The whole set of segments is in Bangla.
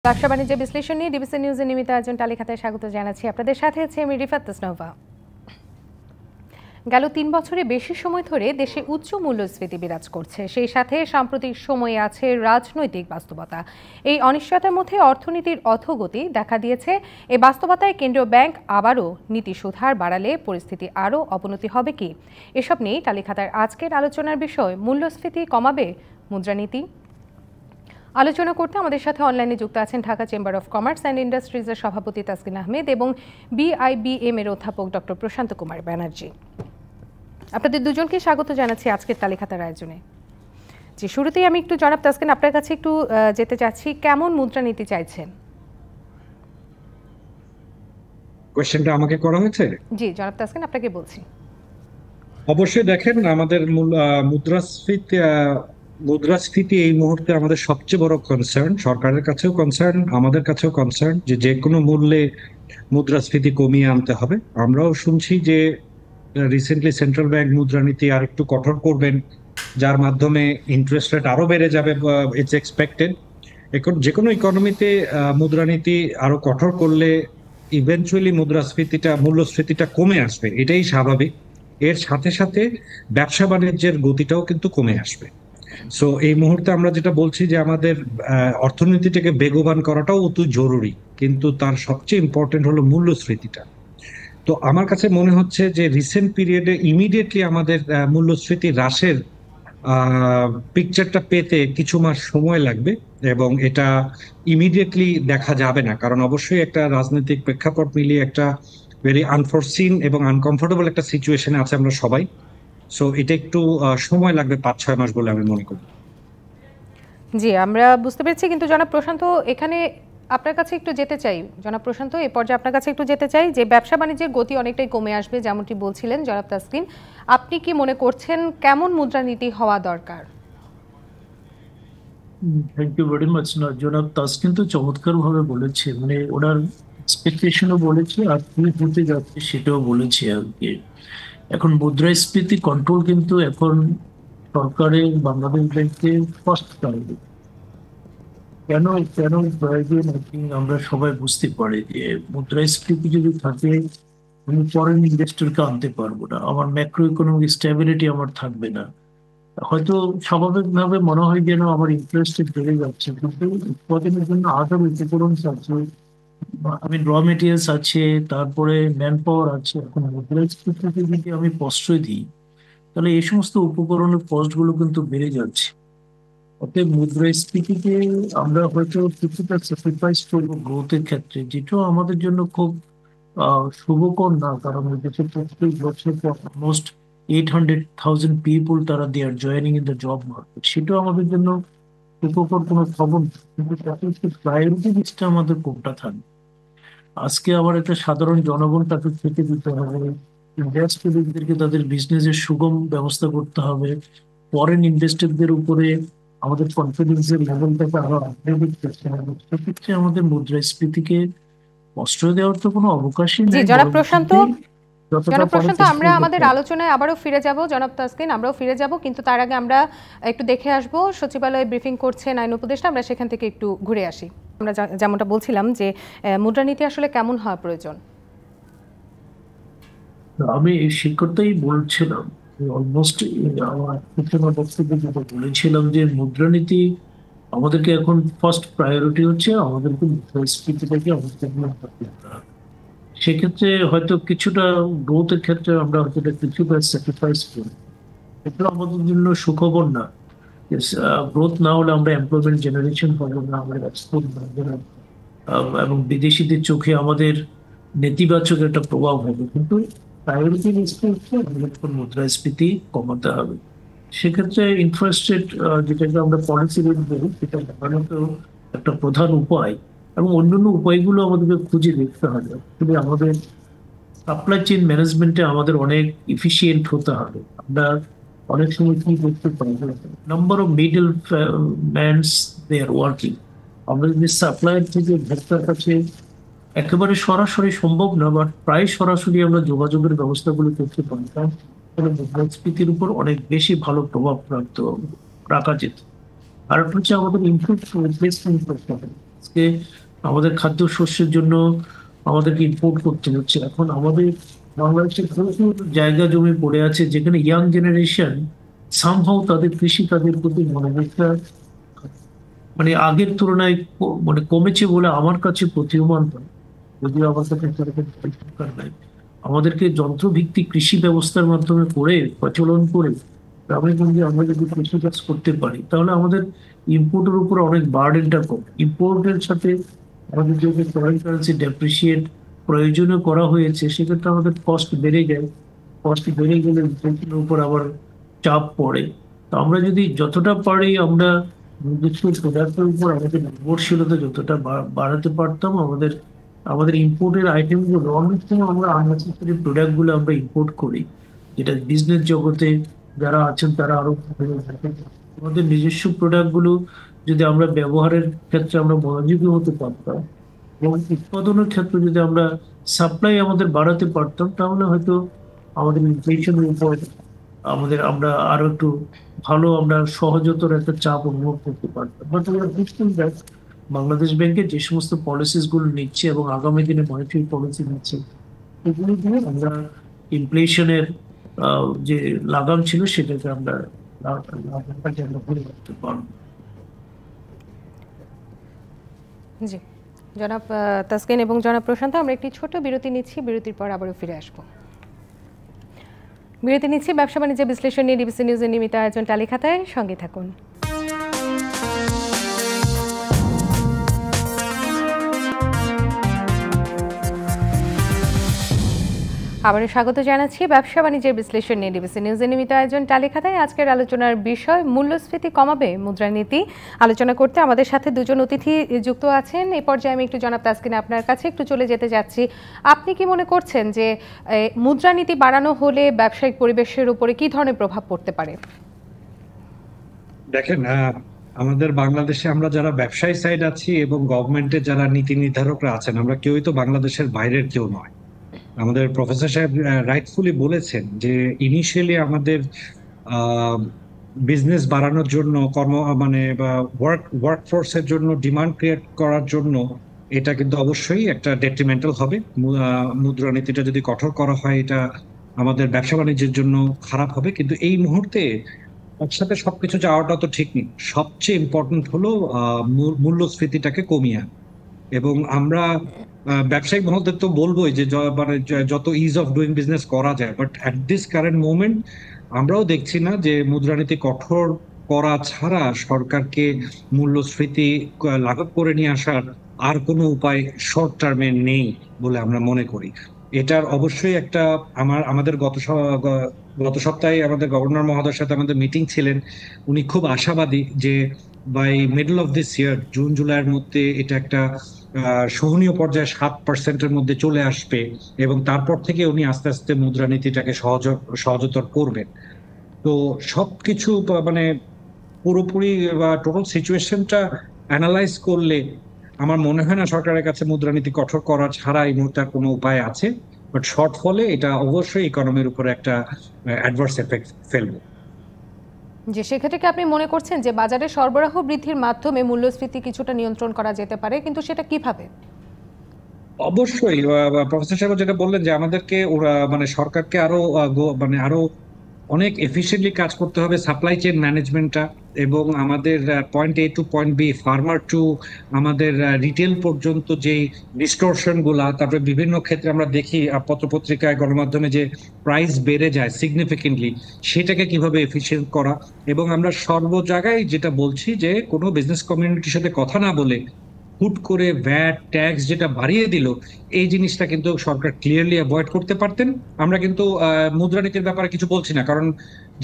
ব্যবসা বাণিজ্য বিশ্লেষণ নিয়ে ডিবিসি নিউজের নিয়মিত আয়োজন তালিকায় স্বাগত জানাচ্ছি। আপনাদের সাথে আছে আমি রিফাত তাসনভা। গেল ৩ বছরে বেশি সময় ধরে দেশে উচ্চ মূল্যস্ফীতি বিরাজ করছে, সেই সাথে সাম্প্রতিক সময়ে আছে রাজনৈতিক বাস্তবতা। এই অনিশ্চয়তার মধ্যে অর্থনীতির অধোগতি দেখা দিয়েছে। এই বাস্তবতায় কেন্দ্রীয় ব্যাংক আবারও নীতি সুধার বাড়ালে পরিস্থিতি আরও অবনতি হবে কি? এসব নিয়েই তালিকার আজকের আলোচনার বিষয় মূল্যস্ফীতি কমাবে মুদ্রানীতি। আলোচনা করতে আমাদের সাথে অনলাইনে যুক্ত আছেন Dhaka chamber of commerce and ইন্ডাস্ট্রিজের সভাপতি তাসকিন আহমেদ এবং বিআইবিএম এর অধ্যাপক ডক্টর প্রশান্ত কুমার ব্যানার্জি। আপনাদের দুজনকে স্বাগত জানাচ্ছি আজকের তালিকার আয়োজনে। যে শুরুতেই আমি একটু জনাব তাসকিন আপনার কাছে একটু যেতে চাচ্ছি, কেমন মুদ্রানীতি চাইছেন? কোশ্চেনটা আমাকে করা হয়েছে। জি জনাব তাসকিন, আপনাকে বলছি। অবশ্যই দেখেন, আমাদের মুদ্রাস্ফীতি এই মুহূর্তে আমাদের সবচেয়ে বড় কনসার্ন। সরকারের কাছেও কনসার্ন, আমাদের কাছেও কনসার্ন যে কোনো মূল্যে মুদ্রাস্ফীতি কমিয়ে আনতে হবে। আমরাও শুনছি যে রিসেন্টলি সেন্ট্রাল ব্যাংক মুদ্রানীতি আর একটু কঠোর করবেন, যার মাধ্যমে ইন্টারেস্ট রেট আরো বেড়ে যাবে, ইটস এক্সপেক্টেড। এখন যে কোনো ইকোনমিতে মুদ্রানীতি আরো কঠোর করলে ইভেন্চুয়ালি মূল্যস্ফীতিটা কমে আসবে, এটাই স্বাভাবিক। এর সাথে সাথে ব্যবসা বাণিজ্যের গতিটাও কিন্তু কমে আসবে। সো এই মুহূর্তে আমরা যেটা বলছি যে আমাদের অর্থনীতিটাকে বেগবান করাটাও অতি জরুরি, কিন্তু তার সবচেয়ে ইম্পর্টেন্ট হলো মূল্যস্ফীতিটা। তো আমার কাছে মনে হচ্ছে যে রিসেন্ট পিরিয়ডে ইমিডিয়েটলি আমাদের মূল্যস্ফীতি হ্রাসের পিকচারটা পেতে কিছু মাস সময় লাগবে, এবং এটা ইমিডিয়েটলি দেখা যাবে না, কারণ অবশ্যই একটা রাজনৈতিক প্রেক্ষাপট মিলিয়ে একটা ভেরি আনফোরসিন এবং আনকমফোর্টেবল একটা সিচুয়েশনে আছে আমরা সবাই। সো এটা একটু সময় লাগবে, ৫-৬ মাস বলে আমি মনে করি। জি আমরা বুঝতে পেরেছি, কিন্তু জনাব প্রশান্ত এখানে আপনার কাছে একটু যেতে চাই। জনাব প্রশান্ত, এই পর্যায়ে আপনার কাছে একটু যেতে চাই যে ব্যবসা বাণিজ্যের গতি অনেকটাই কমে আসবে যেমনটি বলছিলেন জনাব তাসকিন। আপনি কি মনে করছেন কেমন মুদ্রানীতি হওয়া দরকার? Thank you very much. না, জনাব তাসকিন তো চমৎকার ভাবে বলেছে, মানে ওনার এক্সপেকটেশনও বলেছে আর কি হতে যাচ্ছে সেটাও বলেছে আর কি। এখন মুদ্রাস্ফীতি কন্ট্রোল কিন্তু এখন সরকারের বাংলাদেশ ব্যাংকের ফার্স্ট প্রায়োরিটি। কেন কেন প্রয়োজন আমরা সবাই বুঝতে পারি যে মুদ্রাস্ফীতি যদি থাকে আমি ফরেন ইনভেস্টরকে আনতে পারবো না, আমার ম্যাক্রো ইকোনমিক স্টেবিলিটি আমার থাকবে না। হয়তো স্বাভাবিকভাবে মনে হয় যেন আমার ইন্টারেস্ট বেড়ে যাচ্ছে, কিন্তু উৎপাদনের জন্য আরো উপকরণ আছে, র মেটেরিয়ালস আছে, তারপরে ম্যান পাওয়ার আছে। এখন মুদ্রাস্ফীতিতে যদি আমি প্রশ্রয় দিই তাহলে এই সমস্ত উপকরণের কস্ট গুলো কিন্তু বেড়ে যাচ্ছে। অতএব মুদ্রাস্ফীতিতে আমরা হয়তো কিছুটা স্যাক্রিফাইস করবো গ্রোথের ক্ষেত্রে, যেটাও আমাদের জন্য খুব শুভকর না, কারণ দেশের প্রত্যেক বছর অলমোস্ট 800,000 পিপল তারা they are joining in the job market, সেটাও আমাদের জন্য উপকর কোনো খবর না। কিন্তু তাতে প্রায়োরিটি লিস্টটা আমাদের কোনটা থাকবে? আজকে আবার একটা সাধারণ জনগণ তাকে খেতে দিতে হবে, ইন্ডাস্ট্রিয়ালদেরকে তাদের বিজনেসের সুগম ব্যবস্থা করতে হবে, ফরেন ইনভেস্টরদের উপরে আমাদের কনফিডেন্সের লেভেলটাকে আরো আপগ্রেড করতে হবে। সেক্ষেত্রে আমাদের মুদ্রাস্ফীতিকে প্রশ্রয় দেওয়ার তো কোনো অবকাশই জি নেই। জনাব প্রশান্ত, আমরা আমাদের আলোচনায় আবারও ফিরে যাব। জনাব তাসকিন, আমরাও ফিরে যাব, কিন্তু তার আগে আমরা একটু দেখে আসব সচিবালয়ে ব্রিফিং করছেন আইন উপদেষ্টা, আমরা সেখান থেকে একটু ঘুরে আসি। আমরা যেমনটা বলছিলাম যে মুদ্রানীতি আসলে কেমন হওয়া প্রয়োজন। আমি সেই কথাই বলছিলাম, অলমোস্ট আমার বক্তব্যে যেটা বলেছিলাম যে মুদ্রানীতি আমাদেরকে এখন ফার্স্ট প্রায়োরিটি হচ্ছে আমাদেরকে মুদ্রাস্ফীতিটাকে আমাদের করতে হবে। সেক্ষেত্রে হয়তো কিছুটা গ্রোথের ক্ষেত্রে আমরা হয়তো কিছুটা স্যাক্রিফাইস করি, এটা আমাদের জন্য সুখবর না। গ্রোথ না হলে আমরা এমপ্লয়মেন্ট জেনারেশন পাবো না, আমরা এক্সপোর্ট বাড়বে না, এবং বিদেশিদের চোখে আমাদের নেতিবাচক একটা প্রভাব হবে। কিন্তু প্রায়োরিটি লিস্টে হচ্ছে আমাদের মুদ্রাস্ফীতি কমাতে হবে। সেক্ষেত্রে ইন্টারেস্ট রেট, যেটাকে আমরা পলিসি রেট বলি, সেটা সাধারণত একটা প্রধান উপায়, এবং অন্যান্য উপায়গুলো আমাদেরকে খুঁজে দেখতে হবে। আসলে আমাদের সাপ্লাই চেইন ম্যানেজমেন্টে আমাদের অনেক এফিসিয়েন্ট হতে হবে। আমরা অনেক সময় কি করতে পারি, number of middle mans they are working. আমরা যদি সাপ্লায়ার থেকে ভোক্তার কাছে একেবারে সরাসরি সম্ভব না, বাট প্রায় সরাসরি আমরা যোগাযোগের ব্যবস্থাগুলো করতে পারতাম, তাহলে মুদ্রাস্ফীতির উপর অনেক বেশি ভালো প্রভাব রাখা যেত। আর একটা হচ্ছে আমাদের ইনপুট রিপ্লেসমেন্ট করতে হবে। আজকে আমাদের খাদ্যশস্যের জন্য আমাদেরকে ইম্পোর্ট করতে হচ্ছে। এখন আমাদের বাংলাদেশে প্রচুর জায়গা জমি পড়ে আছে যেখানে ইয়াং জেনারেশন সামহাও তাদের কৃষি কাজের প্রতি মনোযোগটা মানে আগের তুলনায় মানে কমেছে বলে আমার কাছে প্রতীয়মান হয়। যদিও আমার কাছে সেরকম পরিষ্কার নাই। আমাদেরকে যন্ত্রভিত্তিক কৃষি ব্যবস্থার মাধ্যমে করে প্রচলন করে গ্রামে গঞ্জে আমরা যদি কৃষিকাজ করতে পারি তাহলে আমাদের ইম্পোর্টের উপর অনেক বার্ডেনটা কম। ইম্পোর্টের সাথে আমাদের যে ফরেন কারেন্সি ডেপ্রিসিয়েট প্রয়োজনীয় করা হয়েছে সেক্ষেত্রে আমাদের কস্ট বেড়ে যায়। কস্ট বেড়ে গেলে ইম্পোর্টের উপর আবার চাপ পড়ে। তো আমরা যদি যতটা পারি আমরা নিজস্ব প্রোডাক্টের উপর আমাদের নির্ভরশীলতা যতটা বাড়াতে পারতাম, আমাদের আমাদের ইম্পোর্টের আইটেমগুলো অনেক সময় আমরা আননেসেসারি প্রোডাক্টগুলো আমরা ইম্পোর্ট করি, যেটা বিজনেস জগতে যারা আছেন তারা আরো ভালো জানেন। আমাদের নিজস্ব প্রোডাক্টগুলো যদি আমরা ব্যবহারের ক্ষেত্রে আমরা মনোযোগী হতে পারতাম এবং উৎপাদনের ক্ষেত্রে যদি আমরা সাপ্লাই আমাদের বাড়াতে পারতাম তাহলে হয়তো আমাদের ইনফ্লেশনের উপর আমরা আরো একটু ভালো আমরা সহজতর একটা চাপ অনুভব করতে পারতাম। বাট আমরা বুঝতাম that বাংলাদেশ ব্যাংকের যে সমস্ত পলিসিস গুলো নিচ্ছে এবং আগামী দিনে মনিটারি পলিসি নিচ্ছে এগুলো দিয়ে আমরা ইনফ্লেশনের যে লাগাম ছিল সেটাকে আমরা লাগামটাকে আমরা ধরে রাখতে পারবো। জি, জনাব তাসকিন এবং জনাব প্রশান্ত, আমরা একটি ছোট বিরতি নিচ্ছি, বিরতির পর আবারও ফিরে আসবো। বিরতি নিচ্ছি, ব্যবসা বাণিজ্য বিশ্লেষণ নিয়ে ডিবিসি নিউজের নিয়মিত আয়োজন টালিখাতায়, সঙ্গে থাকুন। আবারও স্বাগত জানাচ্ছি ব্যবসা বাণিজ্যের বিশ্লেষণ নিয়ে ডিবিসি নিউজের নিয়মিত আয়োজন টালিখাতায়। আজকের আলোচনার বিষয় মূল্যস্ফীতি কমাবে মুদ্রানীতি। আলোচনা করতে আমাদের সাথে দুজন অতিথি যুক্ত আছেন। এই পর্যায়ে আমি একটু জনাব তাসকিন আপনার কাছে একটু চলে যেতে যাচ্ছি। আপনি কি মনে করছেন যে মুদ্রানীতি বাড়ানো হলে ব্যবসায়িক পরিবেশের উপরে কি ধরনের প্রভাব পড়তে পারে? দেখেন, আমাদের বাংলাদেশে আমরা যারা ব্যবসায়ী সাইড আছি এবং গভর্নমেন্টের যারা নীতি নির্ধারকরা আছেন, আমরা কেউই তো বাংলাদেশের বাইরের কেউ নয়। আমাদের প্রফেসর সাহেব রাইটফুলি বলেছেন যে ইনিশিয়ালি আমাদের বিজনেস বাড়ানোর জন্য মানে ওয়ার্কফোর্সের জন্য ডিমান্ড ক্রিয়েট করার জন্য এটা কিন্তু অবশ্যই একটা ডেট্রিমেন্টাল হবে। মুদ্রানীতিটা যদি কঠোর করা হয় এটা আমাদের ব্যবসা বাণিজ্যের জন্য খারাপ হবে। কিন্তু এই মুহূর্তে একসাথে সবকিছু যাওয়াটা তো ঠিক নেই। সবচেয়ে ইম্পর্টেন্ট হলো মূল্যস্ফীতিটাকে কমিয়ে আনা। এবং আমরা ব্যবসায়িক মহলদের তো বলবোই যে মানে যত ইজ অফ ডুইং বিজনেস করা যায়, but at this current moment আমরাও দেখছি না যে মুদ্রানীতি কঠোর করা ছাড়া সরকারকে মূল্যস্ফীতি লাঘব করে নিয়ে আসার আর কোনো উপায় শর্ট টার্মে নেই বলে আমরা মনে করি। এটার অবশ্যই একটা আমাদের গত সপ্তাহে আমাদের গভর্নর মহোদয়ের সাথে আমাদের মিটিং ছিলেন। উনি খুব আশাবাদী যে by middle of this year, June জুলাইয়ের মধ্যে এটা একটা সহনীয় পর্যায়ে 7% মধ্যে চলে আসবে এবং তারপর থেকে উনি আস্তে আস্তে মুদ্রানীতিটাকে সহজতর করবেন। তো সবকিছু মানে পুরোপুরি বা টোটাল সিচুয়েশনটা অ্যানালাইজ করলে আমার মনে হয় না সরকারের কাছে মুদ্রানীতি কঠোর করা ছাড়া এই মুহূর্তে কোনো উপায় আছে। বাট শর্ট ফলে এটা অবশ্যই ইকোনমির উপরে একটা অ্যাডভার্স এফেক্ট ফেলবে। যে সেক্ষেত্রে কি আপনি মনে করছেন যে বাজারে সরবরাহ বৃদ্ধির মাধ্যমে মূল্যস্ফীতি কিছুটা নিয়ন্ত্রণ করা যেতে পারে, কিন্তু সেটা কিভাবে? অবশ্যই প্রফেসর সাহেব যেটা বললেন যে আমাদেরকে ওরা মানে সরকারকে আরো মানে আরো অনেক এফিশিয়েন্টলি কাজ করতে হবে সাপ্লাই চেইন ম্যানেজমেন্টটা, এবং আমাদের point A to point B, farmer to আমাদের রিটেল পর্যন্ত যে ডিস্টরশন গুলা, তারপরে বিভিন্ন ক্ষেত্রে আমরা দেখি পত্রপত্রিকায় গণমাধ্যমে যে প্রাইস বেড়ে যায় সিগনিফিকেন্টলি, সেটাকে কিভাবে এফিশিয়েন্ট করা। এবং আমরা সর্ব জায়গায় যেটা বলছি যে কোনো বিজনেস কমিউনিটির সাথে কথা না বলে হুট করে ভ্যাট ট্যাক্স যেটা বাড়িয়ে দিল, এই জিনিসটা কিন্তু সরকার ক্লিয়ারলি অ্যাভয়েড করতে পারতেন। আমরা কিন্তু মুদ্রানীতির ব্যাপারে কিছু বলছি না, কারণ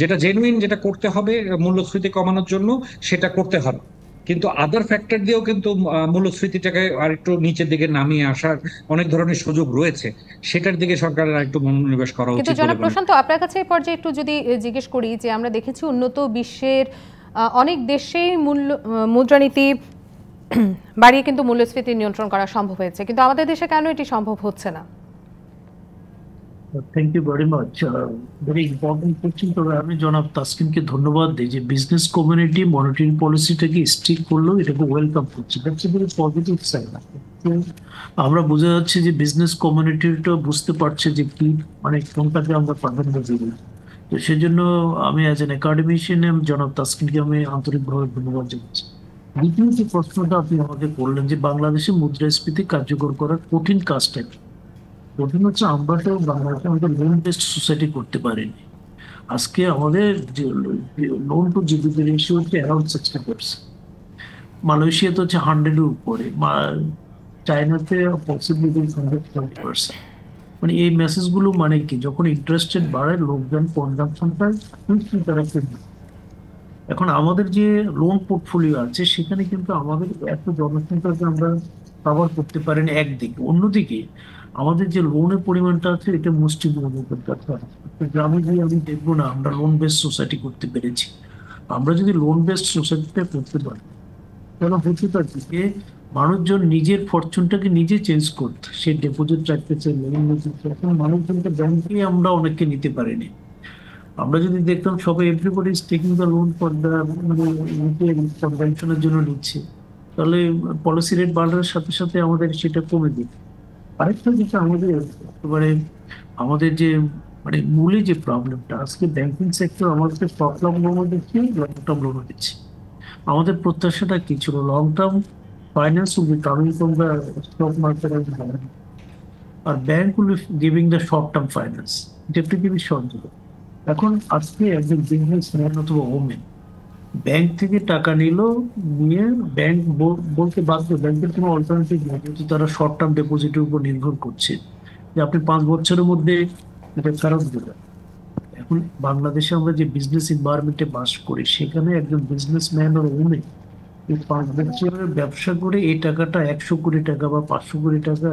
যেটা জেনুইন যেটা করতে হবে মূল্যস্ফীতি কমানোর জন্য সেটা করতে হবে, কিন্তু আদার ফ্যাক্টর দিয়েও কিন্তু মূল্যস্ফীতিটাকে আর একটু নিচের দিকে নামিয়ে আসার অনেক ধরনের সুযোগ রয়েছে, সেটার দিকে সরকারের একটু মনোনিবেশ করা উচিত। কিন্তু জনাব প্রশান্ত, আপনার কাছে এই পর্যায়ে একটু যদি জিজ্ঞেস করি যে আমরা দেখেছি উন্নত বিশ্বের অনেক দেশেই মুদ্রানীতি বাড়িয়ে কিন্তু মূল্যস্ফীতি নিয়ন্ত্রণ করা সম্ভব হয়েছে, কিন্তু আমাদের দেশে কেন এটি সম্ভব হচ্ছে না? Thank you very much. Very important question. তবে আমি জনাব তাসকিনকে ধন্যবাদ দিই যে বিজনেস কমিউনিটি মনিটরিং পলিসিটাকে স্ট্রিক্ট করলেও এটাকে ওয়েলকাম করছে। That's a very positive side. আমরা বোঝা যাচ্ছে যে বিজনেস কমিউনিটিটা বুঝতে পারছে যে কি মানে কোনটাকে আমরা প্রাধান্য দিব। তো সেজন্য আমি অ্যাজ এন একাডেমিশিয়ান জনাব তাসকিনকে আমি আন্তরিকভাবে ধন্যবাদ জানাচ্ছি। দ্বিতীয় যে প্রশ্নটা আপনি আমাকে করলেন যে বাংলাদেশে মুদ্রাস্ফীতি কার্যকর করার কঠিন কাজটা কি? প্রথম হচ্ছে আমরা তো বাংলাদেশে আমাদের লোন বেসড সোসাইটি করতে পারিনি। আজকে আমাদের যে লোন টু জিডিপি রেশিও হচ্ছে অ্যারাউন্ড 60%। মালয়েশিয়াতে হচ্ছে 100-এর উপরে, চায়নাতে পসিবিলিটি 120%। মানে এই মেসেজ গুলো মানে কি, যখন ইন্টারেস্ট রেট বাড়ে লোকজন কনজাম্পশনটা তারা কিনবে। এখন আমাদের যে লোন পোর্টফোলিও আছে সেখানে কিন্তু আমাদের এত জনসংখ্যাকে আমরা কভার করতে পারিনি একদিকে। অন্যদিকে আমাদের যে লোনের পরিমাণটা আছে এটা মুষ্টিমেয় কাছে। গ্রামে গিয়ে আমি দেখবো না আমরা লোন বেসড সোসাইটি করতে পেরেছি। আমরা যদি লোন বেসড সোসাইটিটা করতে পারি তাহলে হতে পারছি যে মানুষজন নিজের ফরচুনটাকে নিজে চেঞ্জ করতে, সে ডিপোজিট রাখতেছে, লোন নিতেছে। এখন মানুষজনকে ব্যাংকে আমরা অনেককে নিতে পারিনি। আমরা যদি দেখতাম সবাই everybody is taking the loan for the মানে কনভেনশনের জন্য নিচ্ছে, তাহলে পলিসি রেট বাড়ার সাথে সাথে আমাদের সেটা কমে দিত। আরেকটা যেটা আমাদের একেবারে আমাদের যে মানে মূলে যে প্রবলেমটা, আজকে ব্যাংকিং সেক্টর আমাদেরকে শর্ট টার্ম লোনও দিচ্ছে, লং টার্ম লোনও দিচ্ছে। আমাদের প্রত্যাশাটা কি ছিল? Long term finance will be coming from the stock market আর bank will be giving the short term finance. এটা পৃথিবীর সহযোগ। এখন আজকে একজন বিজনেসম্যান অথবা ওমেন ব্যাংক থেকে টাকা নিয়ে ব্যাংক বলতে বাধ্য, ব্যাংকের কোনো অল্টারনেটিভ নেই, যেহেতু তারা শর্ট টার্ম ডিপোজিটের উপর নির্ভর করছে যে আপনি 5 বছরের মধ্যে এটা ফেরত দেবেন। এখন বাংলাদেশে আমরা যে বিজনেস এনভায়রনমেন্টে বাস করি সেখানে একজন বিজনেসম্যান আর ওমেন এই 5 বছরের ব্যবসা করে এই টাকাটা 100 কোটি টাকা বা 500 কোটি টাকা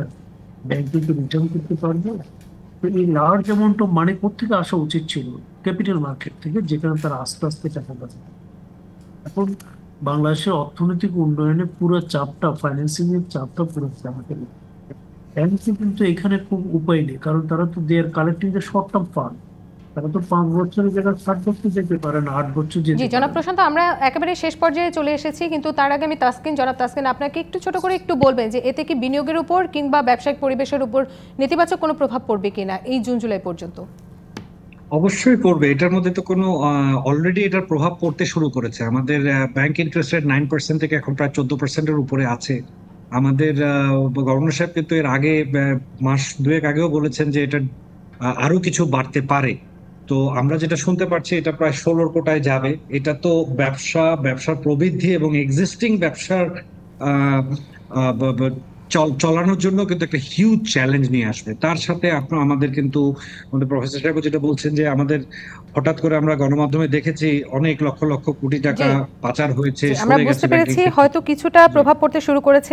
ব্যাংকে রিটার্ন করতে পারবে। তো এই লার্জ অ্যামাউন্ট অফ মানি কোথেকে আসা উচিত ছিল? ক্যাপিটাল মার্কেট থেকে, যেখানে তারা আস্তে আস্তে টাকা পাচ্ছে। এখন বাংলাদেশের অর্থনৈতিক উন্নয়নে পুরো চাপটা, ফাইন্যান্সিং এর চাপটা পুরো আমাদের। ব্যাংকে কিন্তু এখানে খুব উপায় নেই, কারণ তারা তো they are collecting the short term fund. তারা তো 5 বছরের জায়গায় 60 বছর যেতে পারে না, 8 বছর জি যেতে জনাব পারে। প্রশান্ত, আমরা একেবারে শেষ পর্যায়ে চলে এসেছি, কিন্তু তার আগে আমি জনাব তাসকিন আপনাকে একটু ছোট করে একটু বলবেন যে এতে কি বিনিয়োগের উপর কিংবা ব্যবসায়িক পরিবেশের উপর নেতিবাচক কোনো প্রভাব পড়বে কিনা এই জুন জুলাই পর্যন্ত? অবশ্যই পড়বে। এটার মধ্যে তো কোনো অলরেডি এটার প্রভাব পড়তে শুরু করেছে। আমাদের ব্যাংক ইন্টারেস্ট রেট 9% থেকে এখন প্রায় 14%-এর উপরে আছে। আমাদের গভর্নর সাহেব কিন্তু এর আগে মাস দুয়েক আগেও বলেছেন যে এটা আরো কিছু বাড়তে পারে। তো আমরা যেটা শুনতে পাচ্ছি এটা প্রায় 16 কোটায় যাবে। এটা তো ব্যবসার প্রবৃদ্ধি এবং এক্সিস্টিং ব্যবসার আহ, আহ, ব- ব- চালানোর জন্য কিন্তু একটা হিউজ চ্যালেঞ্জ নিয়ে আসবে। তার সাথে আমাদের কিন্তু আমাদের প্রফেসর সাহেব যেটা বলছেন যে আমাদের হঠাৎ করে আমরা গণমাধ্যমে দেখেছি অনেক লক্ষ লক্ষ কোটি টাকা জি পাচার হয়েছে, জি আমরা সরে গেছে বুঝতে ব্যাংকিং পেরেছি সেক্টর। হয়তো কিছুটা প্রভাব পড়তে শুরু করেছে।